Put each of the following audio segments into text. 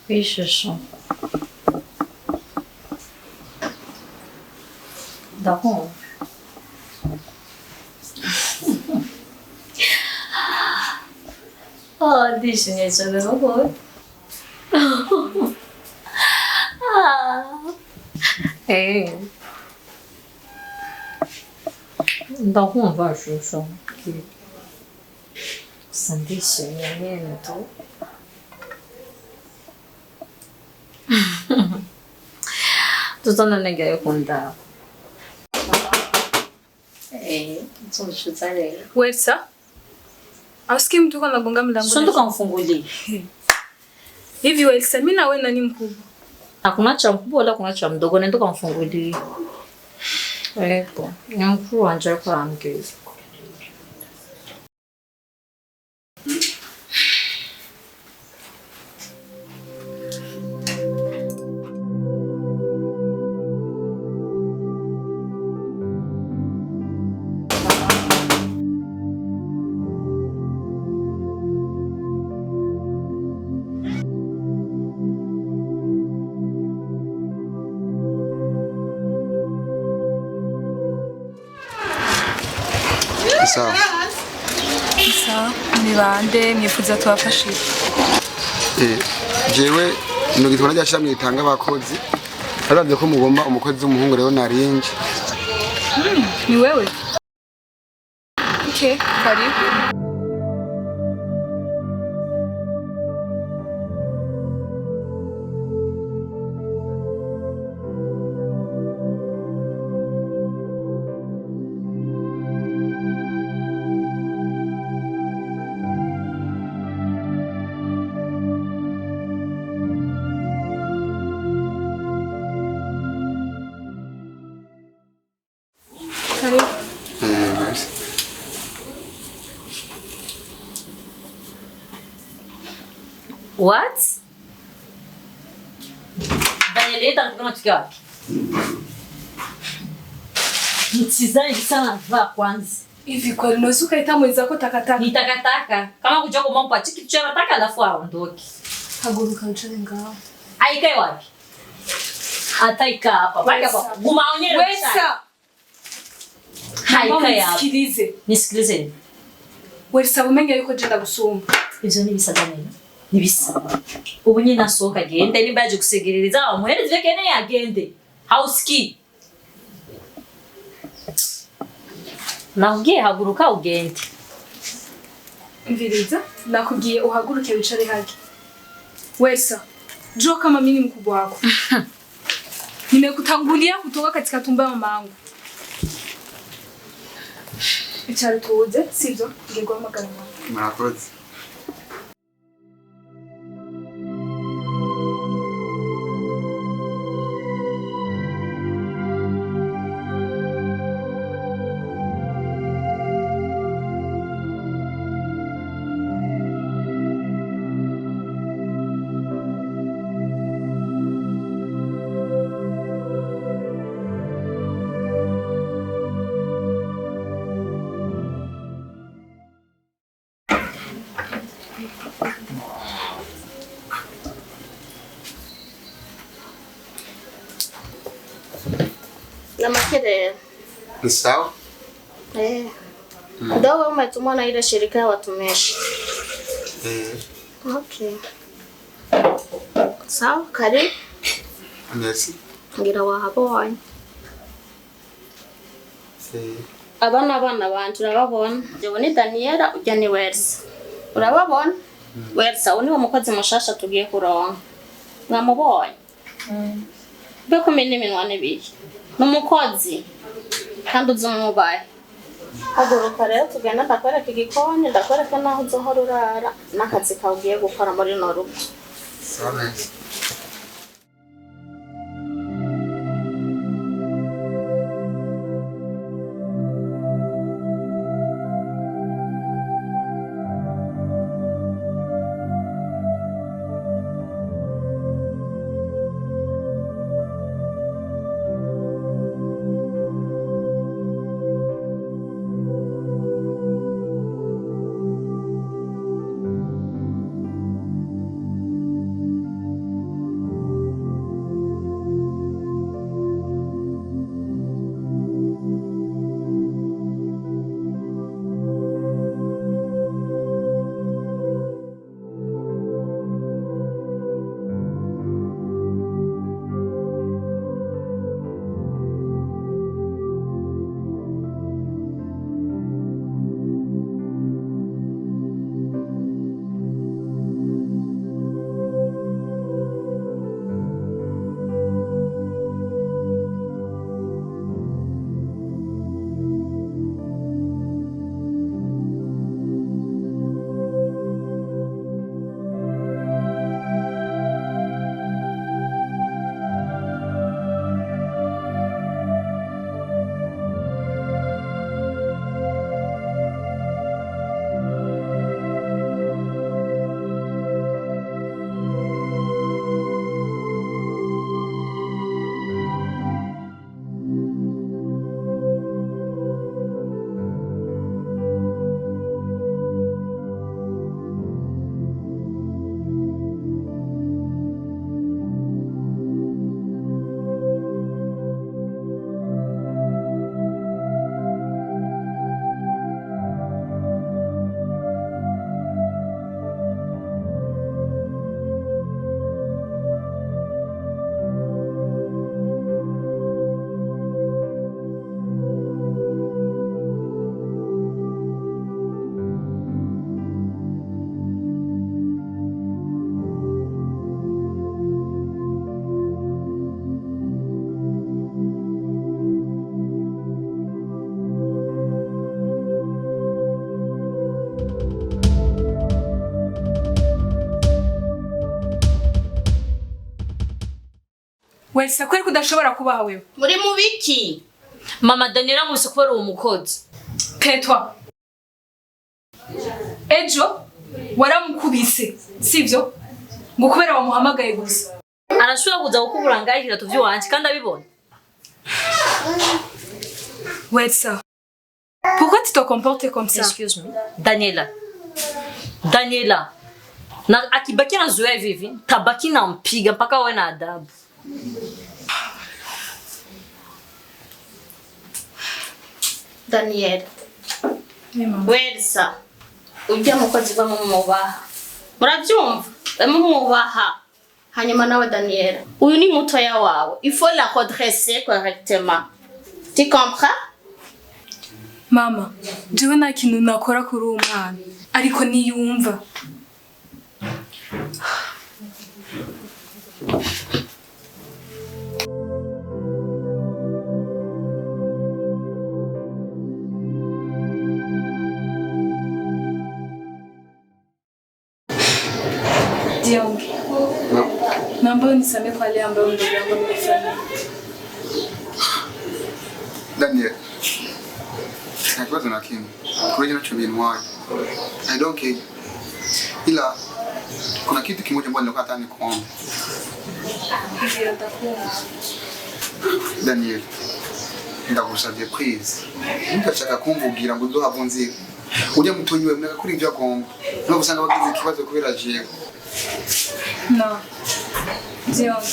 Oui, je sens. D'accord. Oh, dicimi sono voi. Dopo un po' ci sono che sentissimi niente. Tutto non è che io contavo. Sono sciuzzare. Wersa? Ausikie mtu kwa nagonga mlango. Sio tukamfungulie. Hivi Wersa, mimi na wewe nani mkubwa? Hakuna cha mkubwa wala kuna cha mdogo, nenda tukamfungulie. Ecco, ni mkuu anje kwa mke. Sawa. Sawa, ni bande mwifuza tubafashije. Jewe no gitwana cyashamye itanga abakozi. Arabye ko mugomba umukozi w'umuhungu rero narinje. Ni wewe? Okay, karibu. What? Daniella anakuwa tukio wapi? Nziza sana va kwanza. Hivi kwa unosuka ita mwenzako takataka. Ni takataka. Kama kuja kwa mambo pachiki tuchora taka alafu aondoke. Haguruka uchane ngao. Aikae wapi? Ataika hapa. Baka hapa. Gumaonyesha. Wersa. Haikae hapa. Nisikilize. Nisikilize. Wersa umenya yuko jenda gusumba. Izo ni bisa Daniella. Nibisa. Ubu nyine nasohoka agende nimba yaje gusegerereza amuhereze kene yagende. Hauski. Naubwiye haguruka ugende. Mviriza, nakubwiye uhaguruke wicare haki. Wersa, njoo kama mimi mkubwa wako. Nimekutangulia kutoka katika tumbo ya mamangu. Ichari tuuze, sivyo? Ngegwa magana. Murakoze. Namakere. Ni sawa? Ndio wewe umetumwa na ile shirika ya watumishi. Okay. Sawa, karibu. Merci. Ngira wahabonye. Abana bantu urababona. Jewe ni Daniella ujya ni Wersa. Urababona? Wersa uni umukozi mushasha tugiye kuronka. Mwamubonye? Beko mene minwa nebiye. Numukozi kandi uzumubaye. Haguruka rero tugenda ndakwereka igikoni, ndakwereka naho uzohora urara n'akazi kawe ugiye gukora muri no rugo. Sawa. Wese kweri kudashobora kubaha wewe. Muri mubiki? Mama Daniella musi kubera uwo mukozi. Petwa. Ejo waramukubise, sivyo? Ngo kubera wamuhamagaye gusa. Arashobora kuza gukubura ngaho ikirato vy'iwanje kandi abibona. Wese. Pourquoi tu te comportes comme ça? Excuse me. Daniella. Daniella. Na akibaki na zoea hivi, tabaki na mpiga mpaka wewe na adabu. Daniella. Wersa. Ujya mukozi wa mumubaha. Muravyumva? Mumubaha. Hanyuma nawe Daniella. Uyu ni mutoya wawe. Il faut la redresser correctement. Tu comprends? Mama, jewe nta kintu nakora kuri uwo mwana. Ariko niyumva. Diong. Naomba unisamehe kwa yale ambayo ndugu yangu amefanya. Daniel. Nakiwaza na Kim. Kwa hiyo nacho binwai. I don't care. Ila kuna kitu kimoja ambacho nilikuwa nataka nikuombe. Ndio nitakuomba. Daniel. Ndagusabye please. Ndashaka kumvugira ngo duhavunze. Ujya mutonyiwe mnaka kuri ibyo agomba. No gusanga bagize ikibazo kubera jewe. No. Diong.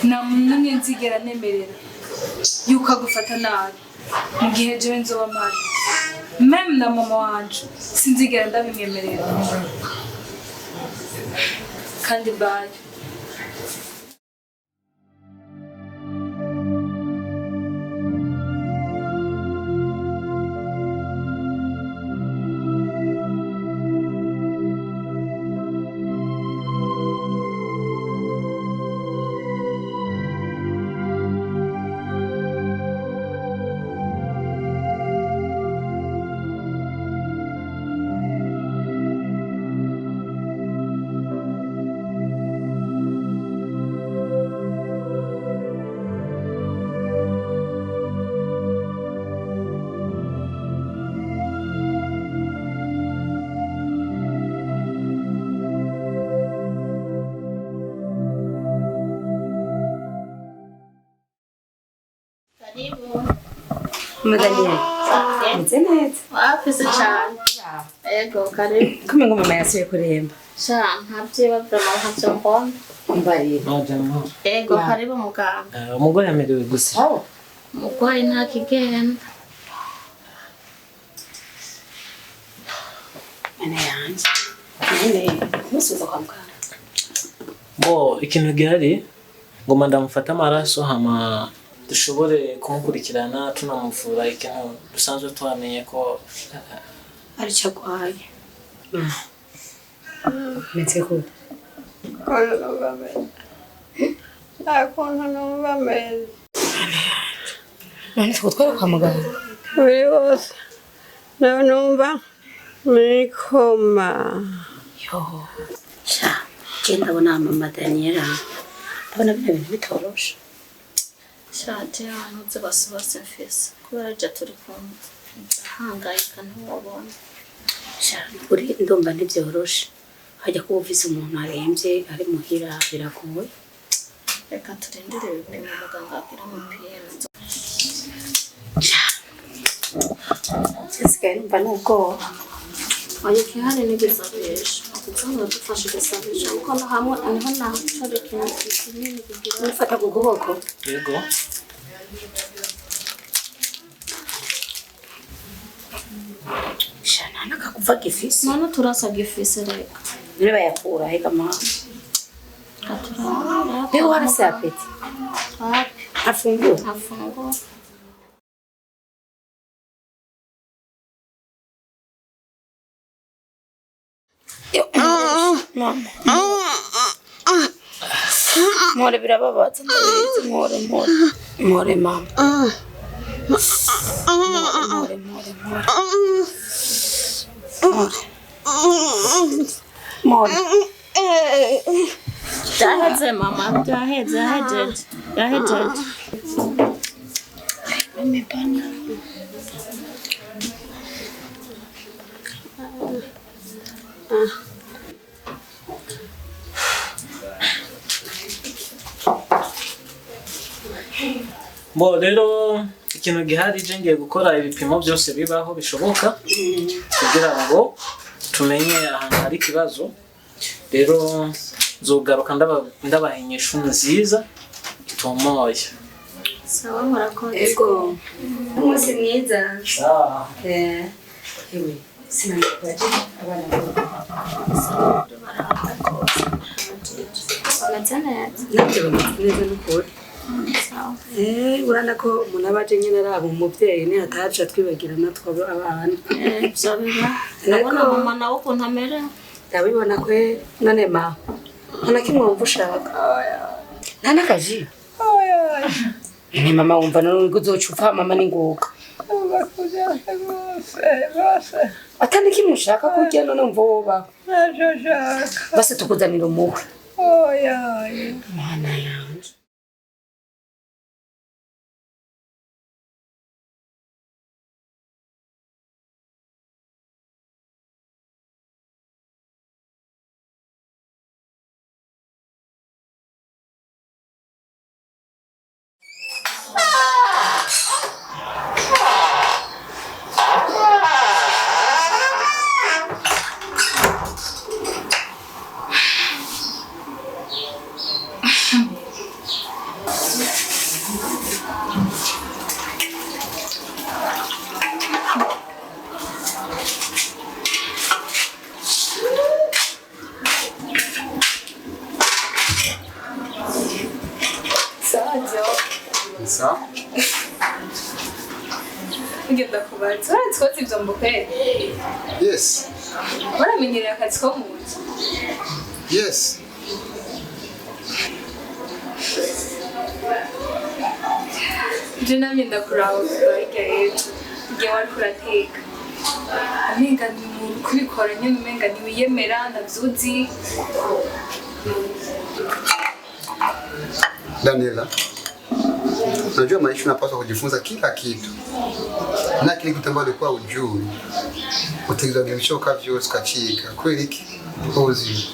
Na munumwe nzigera nemerera. Yuko agufata nabi. Mu gihe jewe nzoba mpari. Meme na mama wanje sinzigera ndabimwemerera. Kandi bye. Daniella. Nzene. Wafise cyane. Ego kare. Kumbe ngo mama yasuye kuremba. Sha ntabye bavrama ntacyo mbona. Mbari. Nojamo. Ego karibu muganga. Umugore yamerewe gusa. Umugwayi nta kigenda. Mene yanje. Nene musubiza kwa muganga. Bo ikintu gihari ngoma ndamufata amaraso hama dushobore kumukurikirana tunamuvura ikintu dusanzwe twamenye ko ari cyagwaye. Metse ko. Nani twotwara kwa muganga. Wose numva mikoma. Yo. Sha, genda bona mama Daniella. Ndabona bintu bitorosha. Shati ahantu bose mfise kubera je turi kumwe hangayika ntubona Sha, uri ndomba ntibyoroshe. Hajya kubuvisa umuntu aremvye ari muhira biragoye. reka turindire ibipimo muganga akira mupira Sisigaye numva nubwo oya kihari n'igisabisho akuzanga dufashe igisabisho kuko no hamwe niho naho cyari kinini kugira nifata ku kuboko. yego Sha, nakakuva gifisi. none turasabye ifise reka Niba bayakura hega mama. aturara Leo warase apeti. hapi Afungura. afungura Mama. More birababaza ndabizi more mama. More. Byaheze mama, byaheze, yahejeje. Imipana. Bo rero ikintu gihari je ngiye gukora ibipimo byose bibaho bishoboka kugira ngo tumenye ahantu hari ikibazo. Rero nzogaruka ndabaha inyishu nziza itomoye. Sawa murakoze. Ego. Umunsi mwiza. Sawa. Ewe, sinabajije abana nabyo bameze neza n'ukuri. Urabona ko umuntu aba aje nyine araba umubyeyi niyo ataje twibagirana twaba abana. Ibyo biba. Ndabona mama nawe ukuntu amerewe. Ndabibona ko none ma nta kimwe wumva ushaka. Nta n'akaji. Ni mama wumva none uzoca upfa mama n'ingoga. Atani kimwe ushaka kurya none umva woba. Base tukuzanira umuhwe. Mana yanje. Sawa? Ngenda kubaza twatsi ibyo mbuke. Yes. Baramenyereye akazi ko mu nzu. Yes. Je namye ndakuraba kubaye igihe wari kurateka. Amenga ni umuntu kubikora nyine umenga ntiwiyemera ndabyuzi. Daniella, unajua maisha unapaswa kujifunza kila kitu. Na kile kitu ambacho ulikuwa ujui. Utegerezwa kubishoka vyose ukacika. Kweli iki uzi.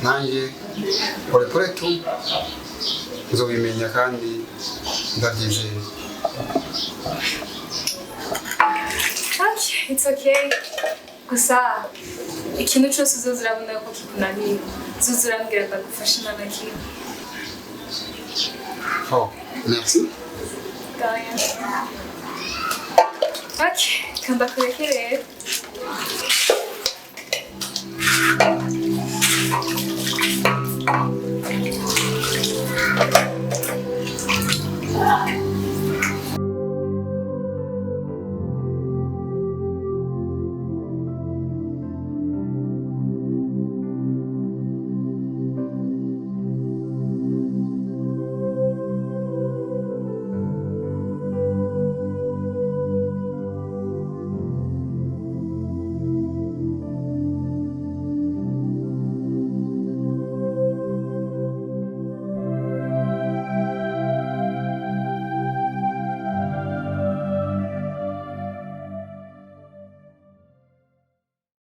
Nanje pole tu uzobimenya kandi ndabyizeye. Okay, it's okay. Gusa ikintu cyose uzozurabona ko kikunaniye. Uzozurambwira ndagufasha na kimwe. Oh, merci. Gaya. Okay, kanda kurekere.